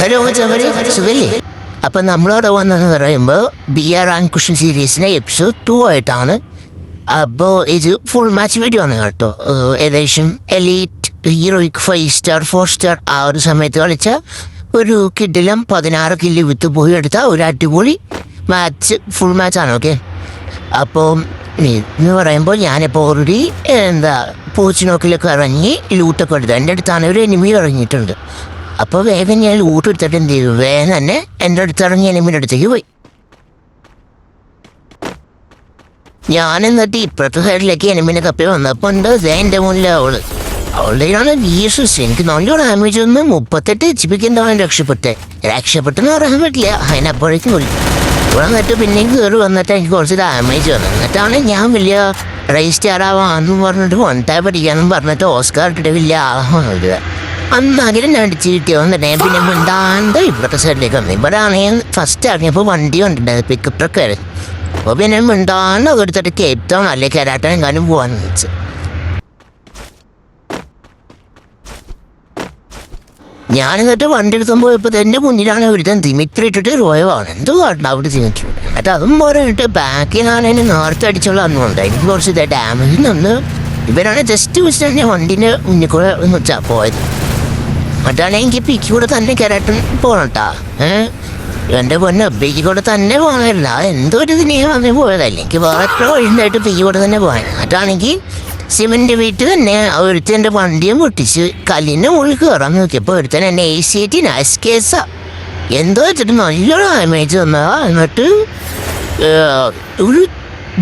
Hello ചവരെ സുഖല്ലേ? അപ്പം നമ്മളവിടെ വന്നെന്ന് പറയുമ്പോൾ ബി ആർ ആൻഡ് കുഷൻ സീരീസിൻ്റെ എപ്പിസോഡ് 2 ആയിട്ടാണ്. അപ്പോൾ ഇത് ഫുൾ മാച്ച് വീഡിയോ ആണ് കേട്ടോ. ഏകദേശം എലീറ്റ് ഹീറോയിക് 5 സ്റ്റാർ 4 സ്റ്റാർ ആ ഒരു സമയത്ത് കളിച്ച ഒരു കിഡിലും 16 കില്ല് വിത്ത് പോയി എടുത്ത ഒരു അടിപൊളി മാച്ച്, ഫുൾ മാച്ചാണ്. ഓക്കെ, അപ്പോൾ എന്ന് പറയുമ്പോൾ ഞാനിപ്പോൾ ഓൾറെഡി പോച്ചിനോക്കിലൊക്കെ ഇറങ്ങി ലൂട്ടൊക്കെ എടുത്തു. എൻ്റെ അടുത്താണ് ഒരു എനിമി ഇറങ്ങിയിട്ടുണ്ട്. അപ്പോൾ വേഗം ഞാൻ ലൂട്ട് എടുത്തിട്ട് എന്ത് ചെയ്തു, വേഗം തന്നെ എൻ്റെ അടുത്തിറങ്ങി എനിമിയുടെ അടുത്തേക്ക് പോയി. ഞാൻ എന്നിട്ട് ഇപ്പുറത്തെ സൈഡിലേക്ക് എനിമിനെ തപ്പി വന്നപ്പോൾ ഉണ്ട് എൻ്റെ മുന്നിൽ അവളുടെയാണ് വീസസ്. എനിക്ക് നല്ല ഡാമേജ് ഒന്ന് 38 HP എന്താണ് രക്ഷപ്പെട്ടെന്ന് പറയാൻ പറ്റില്ല. അതിനപ്പോഴേക്കും വിളിക്കും ഇവിടെ വന്നിട്ട് പിന്നെയും കയറി വന്നിട്ട് എനിക്ക് കുറച്ച് ഡാമേജ് വന്നു. എന്നിട്ടാണ് ഞാൻ വലിയ റൈസ് സ്റ്റാർ ആവാന്ന് പറഞ്ഞിട്ട് 1 ടാപ്പ് അടിക്കാന്നും പറഞ്ഞിട്ട് ഓസ്കാർ ഇട്ടിട്ട് വലിയ ആളാണ്. അന്ന് അങ്ങനെ അടിച്ച് കിട്ടിയ വന്നിട്ട് പിന്നെ മിണ്ടാണ്ട് ഇവിടുത്തെ സൈഡിലേക്ക് വന്നു. ഇവിടെ ആണെങ്കിൽ ഫസ്റ്റ് ഇറങ്ങിയപ്പോൾ വണ്ടി കണ്ടിട്ടുണ്ടായത്, പിക്കപ്പ് ട്രക്ക് ആയിരുന്നു. അപ്പോൾ പിന്നെ മിണ്ടാണ്ട് എടുത്തിട്ട് കേപ്പ് ടൗൺ അല്ലെ കരാട്ടൻ എങ്ങാനും പോകാൻ വെച്ചു. ഞാനെന്നിട്ട് വണ്ടി എടുക്കുമ്പോൾ ഇപ്പോൾ എൻ്റെ മുന്നിലാണ് ഇവിടുത്തെ ദിമിത്രി ഇട്ടിട്ട് റോയവാണ്. എന്തോ കാട്ടണം അവിടെ ദിമിത്രി. എന്നിട്ട് അതും പോരായിട്ട് ബാക്കിൽ ഞാനതിന് നേരത്തെ അടിച്ചുള്ള അന്നുണ്ട്. എനിക്ക് കുറച്ച് ഡാമേജ് നിന്ന് ഇവരാണ് ജസ്റ്റ് വെച്ചിട്ട് ഞാൻ വണ്ടീൻ്റെ മുന്നിൽ കൂടെ വെച്ചാൽ പോയത്. എന്നിട്ടാണ് എനിക്ക് പിക്ക് കൂടെ തന്നെ കരാട്ടൻ പോകണട്ടാ. എൻ്റെ പൊന്നെ പിക്ക് കൂടെ തന്നെ പോകണമല്ല, എന്തോ ഒരു ഇതിനെ വന്ന് പോയതല്ല. എനിക്ക് വേറെ എത്ര വഴിണ്ടായിട്ട് പിക്ക് കൂടെ തന്നെ പോകാൻ. എന്നിട്ടാണെങ്കിൽ സിമൻ്റെ വീട്ടിൽ തന്നെ ഒരുത്തൻ എൻ്റെ വണ്ടിയും പൊട്ടിച്ച് കല്ലിൻ്റെ മുകളിൽ കയറാൻ നോക്കിയപ്പോൾ ഒരുത്തൻ എന്നെ AC നൈസ് കേസാ എന്തോ വെച്ചിട്ട് നല്ലൊരു ഡാമേജ് തന്നതാ. എന്നിട്ട് ഒരു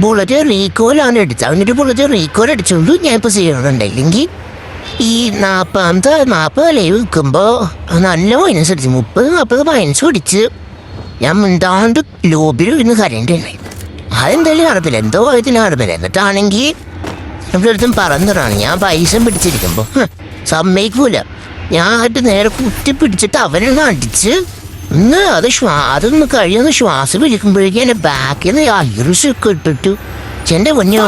ബുള്ളറ്റ് റീകോലാണ് എടുത്തത്. എന്നിട്ട് ബുള്ളറ്റ് റീകോൽ അടിച്ചുകൊണ്ട് ഞാൻ ഇപ്പോൾ ചെയ്യണുണ്ട്. ഇല്ലെങ്കിൽ ഈ 40 ലൈവ് നിൽക്കുമ്പോൾ നല്ല മൈനസ് അടിച്ചു, 30-40 മൈനസ് അടിച്ച് ഞാൻ മിണ്ടാണ്ട് ലോബിയിൽ ഇന്ന് കരണ്ടുണ്ടായി. അതെന്തായാലും നടപ്പില്ല, എന്തോ കാര്യത്തിൽ നടപ്പില്ല. എന്നിട്ടാണെങ്കിൽ നമ്മുടെ അടുത്തും പറന്നിറാണ്. ഞാൻ പൈസ പിടിച്ചിരിക്കുമ്പോൾ സമ്മതിക്കൂല. ഞാൻ ആയിട്ട് നേരെ കുത്തി പിടിച്ചിട്ട് അവനൊന്ന് അടിച്ച് അതൊന്ന് കഴിയുന്ന ശ്വാസം വിളിക്കുമ്പോഴേക്കും എൻ്റെ ബാക്കിൽ നിന്ന് ഐറിസൊക്കെ ഇട്ടിട്ട് എൻ്റെ പൊന്നോ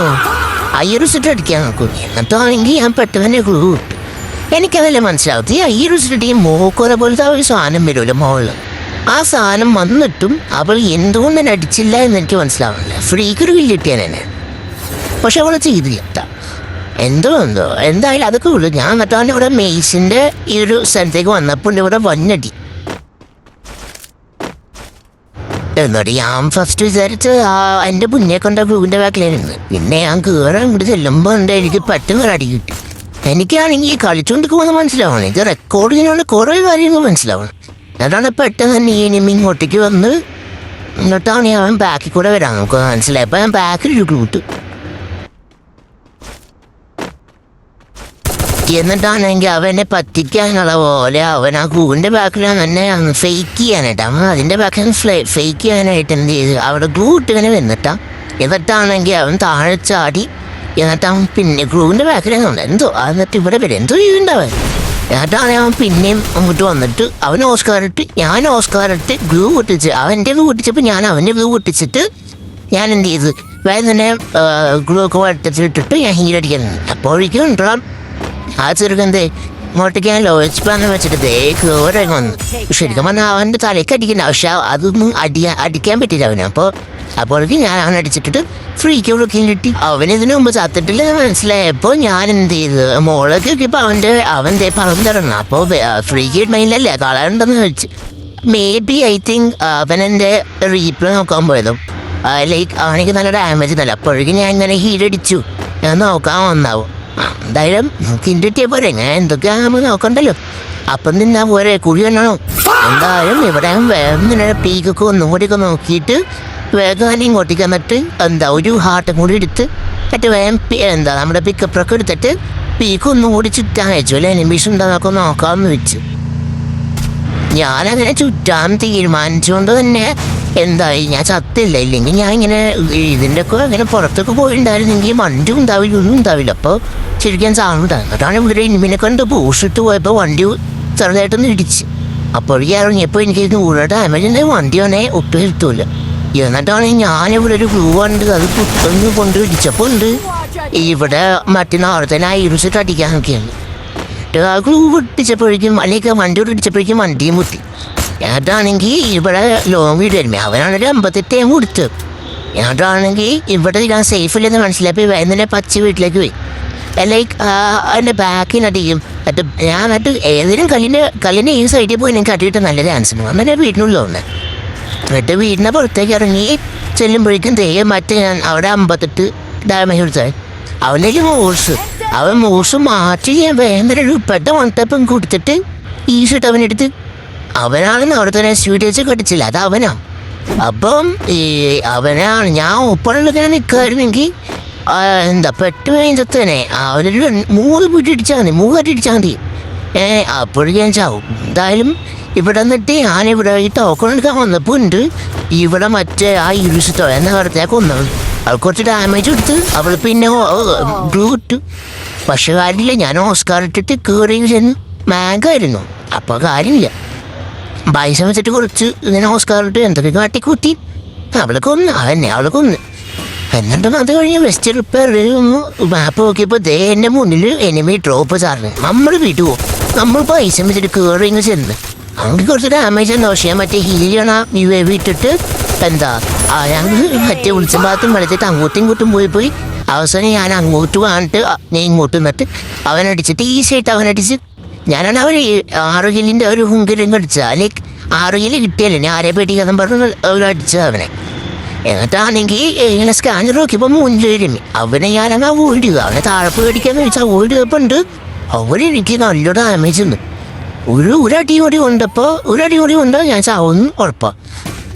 ഐറിസിട്ട് അടിക്കാൻ നോക്കും. എന്നിട്ടാണെങ്കിൽ ഞാൻ പെട്ടെന്ന് ഗ്ലൂ ഇട്ടു. എനിക്കതല്ല മനസ്സിലാവത്തി. ഐറിസിട്ട് ഈ മോക്കോല പോലത്തെ ഒരു സാധനം വരുമല്ലോ മോളിൽ, ആ സാധനം വന്നിട്ടും അവൾ എന്തുകൊണ്ട് തന്നെ അടിച്ചില്ല എന്ന് എനിക്ക് മനസ്സിലാവുന്നില്ല. ഫ്രീക്കൊരു വില്ല് കിട്ടിയാൽ തന്നെ, പക്ഷെ അവൾ ചെയ്തില്ല. എന്തായാലും അതൊക്കെ ഉള്ളു. ഞാൻ എന്നിട്ടാണ് ഇവിടെ മെയ്സിൻ്റെ ഈ ഒരു സ്ഥലത്തേക്ക് വന്നപ്പോൾ ഇവിടെ വന്നടി. എന്നിട്ട് ഞാൻ ഫസ്റ്റ് വിചാരിച്ച് എൻ്റെ മുന്നേ കൊണ്ട ഗ്രൂവിൻ്റെ ബാക്കിലായിരുന്നു. പിന്നെ ഞാൻ കയറാൻ ഇങ്ങോട്ട് ചെല്ലുമ്പോൾ ഉണ്ട് എനിക്ക് പെട്ടെന്ന് അടി കിട്ടി. എനിക്കാണെങ്കിൽ കളിച്ചുകൊണ്ട് പോകുന്നത് മനസ്സിലാവണം, എനിക്ക് റെക്കോർഡ് ചെയ്യാനുള്ള കുറേ കാര്യങ്ങൾ മനസ്സിലാവണം. അതാണ് പെട്ടെന്ന് തന്നെ ഈ എനിമി ഇങ്ങോട്ടേക്ക് വന്ന് എന്നിട്ടാണ് അവൻ ബാക്കിൽ കൂടെ വരാൻ നമുക്ക് മനസ്സിലായപ്പോൾ ഞാൻ ബാക്കിൽ ഒരു ഗ്ലൂട്ട്. എന്നിട്ടാണെങ്കിൽ അവനെ പറ്റിക്കാനുള്ള പോലെ അവൻ ആ ഗ്ലൂവിൻ്റെ ബാക്കിലാണ് എന്നെ ഫേക്ക് ചെയ്യാനായിട്ട്, അവൻ അതിൻ്റെ ബാക്കിൽ ഫേക്ക് ചെയ്യാനായിട്ട് എന്ത് ചെയ്ത് അവിടെ ഗ്ലൂ ഇട്ടിങ്ങനെ എന്നിട്ടാണെങ്കിൽ അവൻ താഴെ ചാടി. എന്നിട്ടവൻ പിന്നെ ഗ്ലൂവിൻ്റെ ബാക്കിലാണ് എന്തോ എന്നിട്ട് ഇവിടെ വരും എന്തോ ചെയ്യുന്നുണ്ടവൻ. എന്നിട്ടാണ് അവൻ പിന്നെയും അങ്ങോട്ട് വന്നിട്ട് അവൻ ഓസ്കാറിട്ട് ഞാൻ ഓസ്കാറിട്ട് ഗ്ലൂ പൊട്ടിച്ച് അവൻ്റെ ഗ്ലൂ പൊട്ടിച്ചപ്പോൾ ഞാൻ അവൻ്റെ ഗ്ലൂ പൊട്ടിച്ചിട്ട് ഞാൻ എന്ത് ചെയ്ത് വേറെ തന്നെ ഗ്ലൂ ഒക്കെ വട്ടത്തിലിട്ടിട്ട് ഞാൻ ഹീലടിക്കാൻ. അപ്പോഴേക്കും ഉണ്ടാം ആ ചെറുക്കന്തേ ഇങ്ങോട്ടേക്ക് ഞാൻ ലോയിച്ച് പാന്ന് വെച്ചിട്ട് കേറങ്ങി വന്നു. ശരിക്കും പറഞ്ഞാൽ അവൻ്റെ തലയ്ക്ക് അടിക്കണ്ട, പക്ഷെ അതൊന്നും അടിക്കാൻ പറ്റില്ല അവന്. അപ്പോഴേക്കും ഞാൻ അവൻ അടിച്ചിട്ടിട്ട് ഫ്രീക്ക് വിളിക്കാൻ കിട്ടി. അവനിതിനു മുമ്പ് ചത്തിട്ടില്ല മനസ്സിലായപ്പോൾ ഞാൻ എന്ത് ചെയ്ത് മോളൊക്കെ നോക്കിയപ്പോൾ അവൻ പറഞ്ഞു തരണം. അപ്പോൾ ഫ്രീക്ക് മൈൻഡല്ലേ കളയുണ്ടെന്ന് ചോദിച്ചു. മേ ബി ഐ തിങ്ക് അവനെൻ്റെ റീപ്ലേ നോക്കാൻ പോയതും ലൈക്ക് അവനെനിക്ക് നല്ല ഡാമേജ് തല്ല. അപ്പോഴേക്കും ഞാൻ ഇങ്ങനെ ഹീലടിച്ചു, ഞാൻ നോക്കാൻ വന്നാവും. എന്തായാലും കിണ്ടിട്ടിയ പോരെ, ഞാൻ എന്തൊക്കെയാണ് നമ്മൾ നോക്കണ്ടല്ലോ. അപ്പം നിന്നാ പോരെ കുഴി തന്നോ. എന്തായാലും ഇവിടെ വേറെ പീക്കൊക്കെ ഒന്നുകൂടിയൊക്കെ നോക്കിയിട്ട് വേഗം ഇങ്ങോട്ടേക്ക് വന്നിട്ട് ഒരു ഹാർട്ടും കൂടി എടുത്ത് മറ്റേ വേഗം നമ്മുടെ പിക്കപ്പൊക്കെ എടുത്തിട്ട് പീക്ക് ഒന്നും കൂടി ചുറ്റാൻ വെച്ചു. അല്ലെ എനിമീസ് ഉണ്ടോന്നൊക്കെ നോക്കാമെന്ന് വെച്ചു. ഞാനങ്ങനെ ചുറ്റാൻ തീരുമാനിച്ചുകൊണ്ട് തന്നെ എന്തായി, ഞാൻ ചത്തില്ല. ഇല്ലെങ്കിൽ ഞാൻ ഇങ്ങനെ ഇതിൻ്റെ ഒക്കെ ഇങ്ങനെ പുറത്തൊക്കെ പോയിട്ടുണ്ടായിരുന്നെങ്കിൽ വണ്ടി ഉണ്ടാവില്ല, ഒന്നും ഉണ്ടാവില്ല. അപ്പോൾ ശരിക്കും സാധനം അതാണ് ഇവിടെ എനിമിനെ കൊണ്ട് ബൂഷിട്ട് പോയപ്പോൾ വണ്ടി ചെറുതായിട്ടൊന്ന് ഇടിച്ച്. അപ്പോഴേക്കും ഇറങ്ങിയപ്പോൾ എനിക്ക് 100 ഡാമേജ് വണ്ടി വന്നേ ഒട്ടും എത്തൂല. എന്നിട്ടാണ് ഞാനിവിടെ ഒരു ഗ്ലൂ ഉണ്ട്, അത് കുത്തൊന്ന് കൊണ്ട് ഇടിച്ചപ്പോൾ ഉണ്ട് ഇവിടെ മറ്റേ നാളത്തെ ഐറിസിട്ട് അടിക്കാൻ നോക്കിയാണ്. ആ ഗ്ലൂ പൊട്ടിച്ചപ്പോഴേക്കും അല്ലെങ്കിൽ വണ്ടി ഇടിച്ചപ്പോഴേക്കും വണ്ടിയും മുട്ടി. ഏട്ടാണെങ്കിൽ ഇവിടെ ലോങ് വീട് വരുമ്പോ അവനാണൊരു 58 കൊടുത്ത്. ഏട്ടാണെങ്കിൽ ഇവിടെ ഞാൻ സേഫ് ഇല്ലെന്ന് മനസ്സിലാക്കി വൈകുന്നേരം പച്ച വീട്ടിലേക്ക് പോയി. ലൈക്ക് അതിൻ്റെ ബാക്കിനടിക്കും എന്നിട്ട് ഞാൻ എന്നിട്ട് ഏതെങ്കിലും കല്ലിൻ്റെ ഈ സൈഡിൽ പോയി എനിക്ക് അടിയിട്ട് നല്ല ചാൻസ് ഉണ്ട്. അങ്ങനെ വീടിനുള്ളതുകൊണ്ട് എന്നിട്ട് വീടിൻ്റെ പുറത്തേക്ക് ഇറങ്ങി ചെല്ലുമ്പോഴേക്കും മറ്റേ ഞാൻ അവിടെ 58 ഡാമേജ് കൊടുത്താൽ അവൻ്റെ അവൻ മൂസ് മാറ്റി ഞാൻ വേറെ ഒരു പെട്ട വൺടപ്പം കൊടുത്തിട്ട് ഈസിട്ട് അവനെടുത്ത് അവനാണെന്ന് അവിടെ തന്നെ സ്വീറ്റ് കടിച്ചില്ല. അത് അവനാ. അപ്പം അവനാണ് ഞാൻ ഒപ്പമുള്ളതിനെ നിൽക്കായിരുന്നെങ്കിൽ പെട്ട് കഴിഞ്ഞത്തന്നെ അവരൊരു 3 വീട്ടിടിച്ചാൽ മതി, 3 അടിച്ചാൽ മതി. അപ്പോഴും ഞാൻ ചാവും. എന്തായാലും ഇവിടെ നിന്നിട്ട് ഞാനിവിടെ ഈ ടോക്കൺ എടുക്കാൻ വന്നപ്പോൾ ഉണ്ട് ഇവിടെ മറ്റേ ആ ഇരുസത്തോ എന്ന കാലത്തേക്ക് കൊന്നത്. അവൾ കുറച്ച് ഡാമേജ് കൊടുത്ത് അവൾ പിന്നെ ബ്ലൂ ഇട്ടു. പക്ഷെ കാര്യമില്ല, ഞാൻ ഓസ്കാർ ഇട്ടിട്ട് കയറി ചെന്ന് മാഗായിരുന്നു. അപ്പോൾ കാര്യമില്ല. പൈസ വെച്ചിട്ട് കുറച്ച് ഇങ്ങനെ ഓസ്കാർ ഇട്ട് എന്തൊക്കെ കാട്ടിക്കൂട്ടി അവളെ കൊന്ന്. എന്നിട്ടും അത് കഴിഞ്ഞ് വെസ്റ്റ് റിപ്പയർ മാപ്പ് നോക്കിയപ്പോൾ എൻ്റെ മുന്നിൽ എനിമി ഡ്രോപ്പ് സാറിന്. നമ്മൾ വീട്ടു പോകും, നമ്മൾ പൈസ വെച്ചിട്ട് കയറി ഇങ്ങനെ ചെന്ന് അവർക്ക് കുറച്ച് ഡാമേജ് എന്താ. പക്ഷേ മറ്റേ ഹീലിയാണ് UAV ഇട്ടിട്ട് ഞങ്ങൾ മറ്റേ ഉത്സവത്തും കളിച്ചിട്ട് അങ്ങോട്ടും ഇങ്ങോട്ടും പോയി അവസാനം ഞാൻ അങ്ങോട്ട് വാങ്ങിട്ട് ഞാൻ ഇങ്ങോട്ട് നിന്നിട്ട് അവനടിച്ചിട്ട് ഈസിയായിട്ട് അവനടിച്ച് ഞാനാണ് അവർ 6 കില്ലിൻ്റെ ഒരു ഹുങ്കിലും അടിച്ചത്. അല്ലെങ്കിൽ 6 കില്ല് കിട്ടിയല്ലേ ഞാൻ ആരെ പേടിക്കാതെ പറഞ്ഞ് അവരടിച്ചത് അവനെ. എന്നിട്ടാണെങ്കിൽ ഇങ്ങനെ സ്കാനർ നോക്കിയപ്പോൾ മുന്നിൽ വരും അവനെ ഞാനങ്ങ് അവോയ്ഡ് ചെയ്യുക. അവനെ താഴെ പേടിക്കാന്ന് വെച്ചാൽ അവോയ്ഡ് ചെയ്തപ്പോണ്ട് അവരെനിക്ക് നല്ല ഡാമേജ് ഉണ്ട്. ഒരു അടിമുടി കൊണ്ടപ്പോൾ ഞാൻ ചാവുന്നു ഉറപ്പാണ്.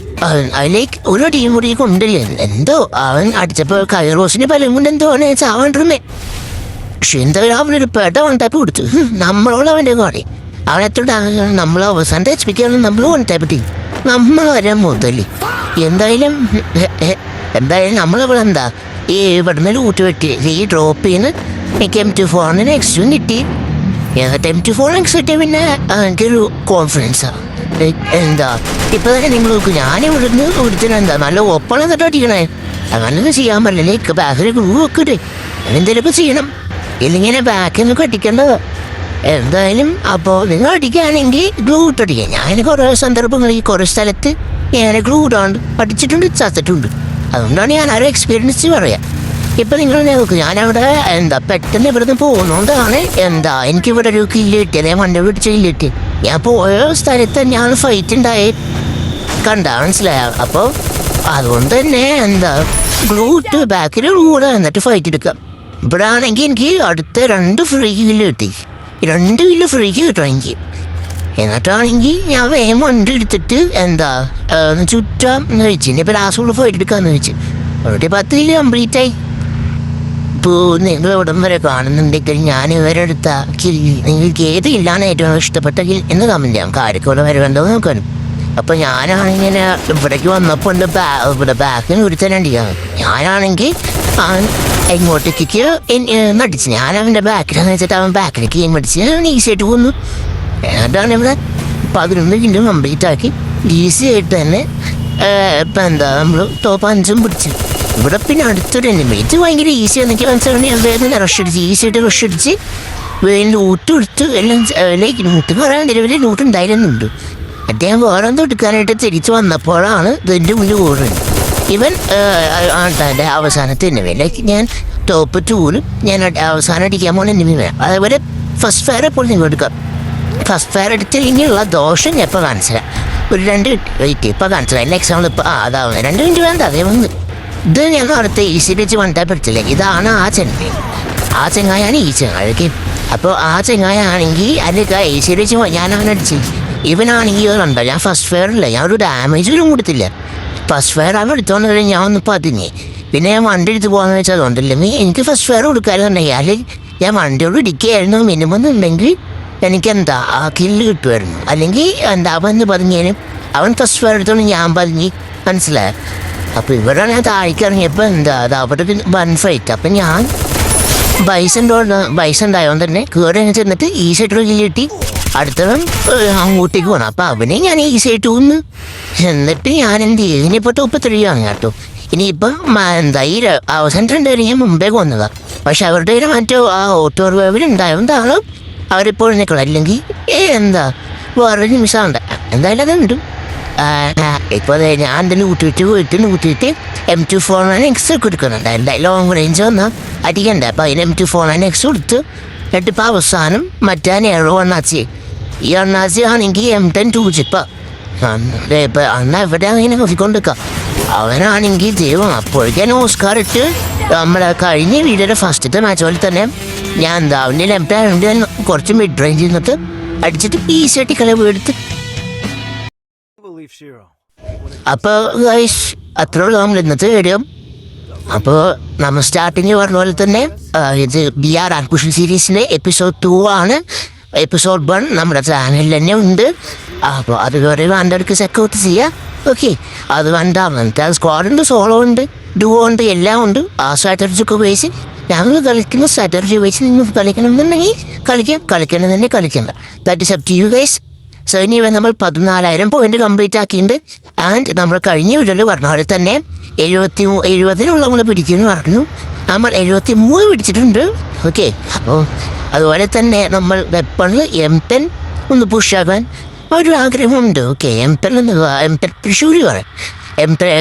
അതിലേക്ക് ഒരു അടിമുടി കൊണ്ടില്ല എന്തോ അവൻ അടിച്ചപ്പോൾ കൈറോസിന് ബലം കൊണ്ട് എന്തോ അവനെ ചാവാണ്ടിരുന്നേ. പക്ഷെ എന്തായാലും അവനൊരു പെട വൺടാപ്പ് കൊടുത്തു. നമ്മളോട് അവൻ്റെ കാടി അവനെത്ര ഡാമേജാണ്. നമ്മൾ അവസാനത്തെ HP നമ്മൾ വൺടാപ്പ് ചെയ്യും. നമ്മൾ വരാൻ മുതൽ എന്തായാലും നമ്മളിവിടെ ഈ ഇവിടുന്ന് ലൂട്ട് വെട്ടി ഈ ഡ്രോപ്പ് ചെയ്യുന്ന എനിക്ക് M24 നെക്സ്റ്റും കിട്ടി. M24 നെക്സ്റ്റ് കിട്ടിയ പിന്നെ എനിക്കൊരു കോൺഫിഡൻസാണ്. ഇപ്പം തന്നെ നിങ്ങൾ നോക്കും ഞാനിവിടുന്ന് ഒരുത്തിന് നല്ല ഒപ്പണം എന്നിട്ട് അടിക്കണേ. അങ്ങനൊന്നും ചെയ്യാൻ പറ്റില്ല. ലൈക്ക് ബാക്കിൽ ഗ്രൂ ഒക്കെ ഇട്ടേ എന്തെങ്കിലുമൊക്കെ ചെയ്യണം. ഇല്ലെങ്കിൽ ബാക്കിൽ നിന്ന് കട്ടിക്കേണ്ടത്. എന്തായാലും അപ്പോൾ നിങ്ങൾ അടിക്കുകയാണെങ്കിൽ ഗ്ലൂ ഇട്ടടിക്കുക. ഞാൻ കുറേ സന്ദർഭങ്ങളിൽ കുറേ സ്ഥലത്ത് ഞാൻ ഗ്ലൂ ഇടാണ്ട് പഠിച്ചിട്ടുണ്ട്, ചത്തിട്ടുണ്ട്. അതുകൊണ്ടാണ് ഞാൻ ആ ഒരു എക്സ്പീരിയൻസ് പറയാം. ഇപ്പം നിങ്ങൾ നോക്കും ഞാനവിടെ പെട്ടെന്ന് ഇവിടുന്ന് പോകുന്നതുകൊണ്ടാണ് എനിക്കിവിടെ ഒരു കില്ല് കിട്ടിയത്. ഞാൻ വണ്ടി പിടിച്ച കില്ല് കിട്ടി. ഞാൻ പോയ സ്ഥലത്ത് ഞാൻ ഫൈറ്റ് ഉണ്ടായി മനസ്സിലായ. അപ്പോൾ അതുകൊണ്ട് തന്നെ ഗ്ലൂ ഇട്ട് ബാക്കിൽ ഗ്ലൂടെ എന്നിട്ട് ഫൈറ്റ് എടുക്കാം. ഇവിടെ ആണെങ്കിൽ എനിക്ക് അടുത്ത 2 ഫ്രീ കില്ല് കിട്ടി. 2 കില്ല് ഫ്രീക്ക് കിട്ടും എനിക്ക്. എന്നിട്ടാണെങ്കിൽ ഞാൻ വേഗം വണ്ടി എടുത്തിട്ട് ചുറ്റാം എന്ന് വെച്ച് ഇനിയിപ്പോൾ ലാസ്റ്റ് ഫൈറ്റ് എടുക്കാമെന്ന് വെച്ച് അവിടെ 10 കില്ല് കംപ്ലീറ്റ് ആയി. ഇപ്പോൾ നിങ്ങൾ ഇവിടം വരെ കാണുന്നുണ്ടെങ്കിൽ ഞാൻ ഇവരെടുത്ത കില്ല് നിങ്ങൾക്ക് ഏത് കില്ലാണ് ഏറ്റവും ഇഷ്ടപ്പെട്ട കിൽ എന്ന് കമന്റ് ചെയ്യാം. കാര്യക്കൂടെ വരവേണ്ടോ നോക്കാനും. അപ്പോൾ ഞാനാണിങ്ങനെ ഇവിടേക്ക് വന്നപ്പോൾ ഇവിടെ ബാക്കിന് ഒരുത്തനുണ്ടിയാണ്. ഞാനാണെങ്കിൽ ഇങ്ങോട്ടേക്ക് നടിച്ച് ഞാൻ അവൻ്റെ ബാക്കിലെന്ന് വെച്ചിട്ട് അവൻ ബാക്കിലേക്ക് മേടിച്ച് അവൻ ഈസിയായിട്ട് പോന്നു. എന്നിട്ടാണ് ഇവിടെ 11 കില്ല് കംപ്ലീറ്റ് ആക്കി ഈസി ആയിട്ട് തന്നെ നമ്മൾ ടോപ്പ് 5 പിടിച്ചു. ഇവിടെ പിന്നെ അടുത്തൊരു എനിമേറ്റ് ഭയങ്കര ഈസി എന്നൊക്കെ മനസ്സിലാണെങ്കിൽ വേഗം ഈസിയായിട്ട് റഷ് അടിച്ച് വേഗം ലൂട്ട് കൊടുത്ത് എല്ലാം ലൈക്ക് ലൂട്ട് പറയാൻ നിലവിൽ ലൂട്ട് ഉണ്ടായിരുന്നുണ്ട്. അദ്ദേഹം വേറെ എന്തോ എടുക്കാനായിട്ട് തിരിച്ച് വന്നപ്പോഴാണ് ഇതിൻ്റെ മുന്നിൽ ഓടുന്നത്. ഇവൻ എൻ്റെ അവസാനത്തെ എനിമി ലൈക്ക് ഞാൻ ടോപ്പ് 2 ഞാൻ അവസാനം അടിക്കാൻ പോകുന്ന എനിമി വേണം. അതേപോലെ ഫസ്റ്റ് ഫയർ എപ്പോൾ നിങ്ങൾ എടുക്കാം. ഫസ്റ്റ് ഫയർ എടുത്തില്ലെങ്കിലുള്ള ദോഷം ഞാൻ ഇപ്പോൾ കാണിച്ചില്ല. ഒരു 2 മിനിറ്റ് ഇപ്പോൾ കാണിച്ചില്ല. എൻ്റെ എക്സാമ്പിൾ ഇപ്പോൾ അതാവുന്നത് 2 മിനിറ്റ് വേണ്ട. അതേ വന്ന് ഇത് ഞാൻ അടുത്ത ഈസി വെച്ച് വണ്ടാൻ പറ്റില്ല. ഇതാണ് ആ ചെങ്ങായാണ് ഈ ചെങ്ങാഴക്ക്. അപ്പോൾ ആ ചെങ്ങായാണെങ്കിൽ അതിൻ്റെ ഈസി വെച്ച് ഞാൻ അവനടിച്ച് ഇവനാണെങ്കിൽ കണ്ടോ ഞാൻ ഫസ്റ്റ് ഫയറില്ല ഞാൻ ഒരു ഡാമേജും കൊടുത്തില്ല. ഫസ്റ്റ് ഫയർ അവൻ എടുത്തോണ്ട് ഞാൻ ഒന്ന് പതിഞ്ഞ് പിന്നെ ഞാൻ വണ്ടി എടുത്ത് പോകാമെന്ന് വെച്ചാൽ അതുകൊണ്ടല്ലേ എനിക്ക് ഫസ്റ്റ് ഫയർ കൊടുക്കാറുണ്ടെങ്കിൽ അല്ലെങ്കിൽ ഞാൻ വണ്ടിയോട് ഇടിക്കുകയായിരുന്നു മിനിമം എന്നുണ്ടെങ്കിൽ എനിക്ക് ആ കില്ല് കിട്ടുമായിരുന്നു. അല്ലെങ്കിൽ അവൻ പതിഞ്ഞേനും അവൻ ഫസ്റ്റ് ഫയർ എടുത്തോണ്ട് ഞാൻ പതിഞ്ഞ് മനസ്സിലായ. അപ്പോൾ ഇവിടെ ഞാൻ താഴേക്ക് ഇറങ്ങിയപ്പോൾ അത് അവിടെ വൺ ഫൈറ്റ്. അപ്പം ഞാൻ ബൈസ് ഉണ്ടായതുകൊണ്ട് തന്നെ കയറി ചെന്നിട്ട് ഈസിയായിട്ടുള്ള കില്ല് കിട്ടി. അടുത്തവൻ അങ്ങോട്ടേക്ക് പോകണം. അപ്പോൾ അവനെ ഞാൻ ഈസിയായിട്ട് വന്ന് എന്നിട്ട് ഞാൻ എന്ത് ചെയ്യും ഇനിയിപ്പോൾ ടോപ്പ് 3 ആണ് കേട്ടോ. ഇനിയിപ്പോൾ ഈ അവസാനം 2 പേര് ഞാൻ മുമ്പേ വന്നതാണ്. പക്ഷെ അവരുടെ മറ്റോ ആ ഓട്ടോ റിവൈവിൽ ഉണ്ടായതുകൊണ്ടാണ് അവരിപ്പോൾ നിൽക്കണം. അല്ലെങ്കിൽ വേറെ നിമിഷമുണ്ട്. എന്തായാലും അതുണ്ട്. ഇപ്പോൾ ഞാൻ തന്നെ ഊട്ടിയിട്ട് M249X കൊടുക്കുന്നുണ്ട്. എന്തായാലും ലോങ് റേഞ്ച് വന്നാൽ അടിക്കണ്ട. അപ്പോൾ അതിന് M249X കൊടുത്ത് എന്നിട്ടിപ്പോൾ അവസാനം മറ്റേ നെറോ അണ്ണാച്ചി, ഈ അണ്ണാച്ചി ആണെങ്കിൽ M10 2 ഇപ്പം അണ്ണ എവിടെ അങ്ങനെ നോക്കിക്കൊണ്ടിരിക്കുക. അവനാണെങ്കിൽ ദൈവം അപ്പോഴേക്കും ഓസ്കാർ ഇട്ട് നമ്മളെ കഴിഞ്ഞ വീഡിയോയുടെ ഫസ്റ്റത്തെ മാച്ച് പോലെ തന്നെ ഞാൻ എന്താ അവൻ്റെ M10 കുറച്ച് മിഡ് റേഞ്ച് നിന്നിട്ട് അടിച്ചിട്ട് ഈസിയായിട്ട് കളി എടുത്ത്. അപ്പോൾ ഗൈസ് അത്രേ ഉള്ളൂ നമ്മൾ ഇന്നത്തെ വീഡിയോ. അപ്പോൾ നമ്മൾ സ്റ്റാർട്ടിങ് പറഞ്ഞ പോലെ തന്നെ ഇത് BR ആർക്കുഷൻ സീരീസിൻ്റെ എപ്പിസോഡ് 2 ആണ്. എപ്പിസോഡ് 1 നമ്മുടെ ചാനലിൽ തന്നെ ഉണ്ട്. അപ്പോൾ അത് കയറി വേണ്ടവർക്ക് ചെക്കൗട്ട് ചെയ്യാം. ഓക്കെ, അത് വേണ്ട അങ്ങനത്തെ സ്ക്വാഡുണ്ട്, സോളോ ഉണ്ട്, ഡുവോ ഉണ്ട്, എല്ലാം ഉണ്ട്. ആ സ്ട്രാറ്റജി ഒക്കെ ഉപയോഗിച്ച് ഞങ്ങൾ കളിക്കുന്ന സ്ട്രാറ്റജി ഉപയോഗിച്ച് നിങ്ങൾ കളിക്കണമെന്നുണ്ടെങ്കിൽ കളിക്കണമെന്നുണ്ടെങ്കിൽ കളിക്കണ്ട. That is up to you guys. So ഇനി നമ്മൾ 14,000 പോയിന്റ് കംപ്ലീറ്റ് ആക്കിയിട്ടുണ്ട്. ആൻഡ് നമ്മൾ കഴിഞ്ഞ വീഡിയോയിൽ പറഞ്ഞ പോലെ തന്നെ 70 നമ്മൾ പിടിക്കുമെന്ന് പറഞ്ഞു. നമ്മൾ 73 പിടിച്ചിട്ടുണ്ട്. ഓക്കെ, അപ്പോൾ അതുപോലെ തന്നെ നമ്മൾ വെപ്പണിൽ M10 ഒന്ന് പുഷാക്കാൻ ഒരു ആഗ്രഹമുണ്ട്. ഓക്കെ, M10 തൃശ്ശൂർ പറയാം.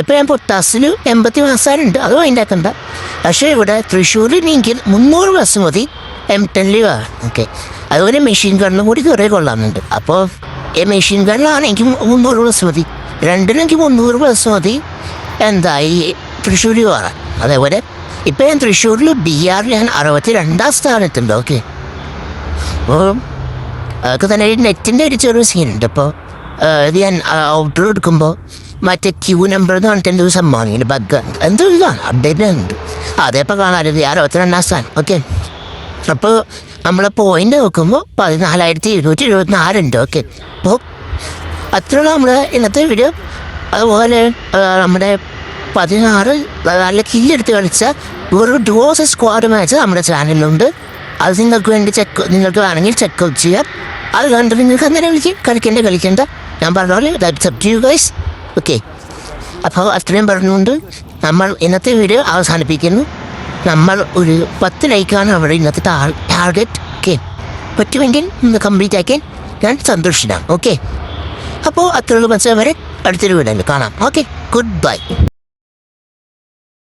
ഇപ്പോൾ ഞാൻ പൊട്ടാസിൽ 80 മാസാറുണ്ട്, അത് വൈൻഡാക്കണ്ട. പക്ഷേ ഇവിടെ തൃശ്ശൂരിൽ എനിക്ക് 300 ബസ് മതി M10 വേണം. ഓക്കെ, അതുപോലെ മെഷീൻ ഗണ്ണിനും കൂടി കുറേ കൊള്ളാമെന്നുണ്ട്. അപ്പോൾ ഈ മെഷീൻ ഗണ്ണിലാണ് എനിക്ക് 300 ബസ് മതി, രണ്ടിനും എനിക്ക് 300 ബസ് മതി. എന്താ ഈ തൃശ്ശൂർ വേണം. അതേപോലെ ഇപ്പം ഞാൻ തൃശ്ശൂരിൽ BR ഞാൻ 62ാം സ്ഥാനത്തുണ്ട്. ഓക്കെ, അപ്പോൾ അതൊക്കെ തന്നെ നെറ്റിൻ്റെ ഒരു ചെറിയ സീനുണ്ട്. അപ്പോൾ ഇത് ഞാൻ ഔട്ടർ എടുക്കുമ്പോൾ മറ്റേ Q നമ്പർ എന്ന് പറഞ്ഞിട്ട് എന്തൊരു സംഭവമാണ് ബഗ് എന്തോ ഇതാണ് അപ്ഡേറ്റ് ഉണ്ട്. അതേപ്പോൾ കാണാറുണ്ട് 62ാം സ്ഥാനം. ഓക്കെ, അപ്പോൾ നമ്മൾ പോയിൻ്റ് നോക്കുമ്പോൾ 14,274 ഉണ്ട്. ഓക്കെ, അപ്പോൾ അത്രയുള്ള നമ്മുടെ ഇന്നത്തെ വീഡിയോ. അതുപോലെ നമ്മുടെ 16 നല്ല കില്ലെടുത്ത് കളിച്ച ഒരു ഡുവോസ് സ്ക്വാഡ് മാച്ച് നമ്മുടെ ചാനലിലുണ്ട്. അത് നിങ്ങൾക്ക് വേണമെങ്കിൽ ചെക്കൗട്ട് ചെയ്യാം. അത് കണ്ടിട്ട് നിങ്ങൾക്ക് അന്നേരം കളിക്കേണ്ട. ഞാൻ പറഞ്ഞ പോലെ that's up to you guys. Okay, അപ്പോൾ അത്രയും പറഞ്ഞുകൊണ്ട് നമ്മൾ ഇന്നത്തെ വീഡിയോ അവസാനിപ്പിക്കുന്നു. നമ്മൾ ഒരു 10 ലൈക്കാണ് അവിടെ ഇന്നത്തെ ടാർഗറ്റ്. ഓക്കെ, പറ്റുമെങ്കിൽ ഒന്ന് കംപ്ലീറ്റ് ആക്കാൻ ഞാൻ സന്തോഷിക്കാം. ഓക്കെ, അപ്പോൾ അത്രയുള്ള മനസ്സിലാൻ വരെ അടുത്തൊരു വീഡിയോയിൽ കാണാം. Okay, good bye.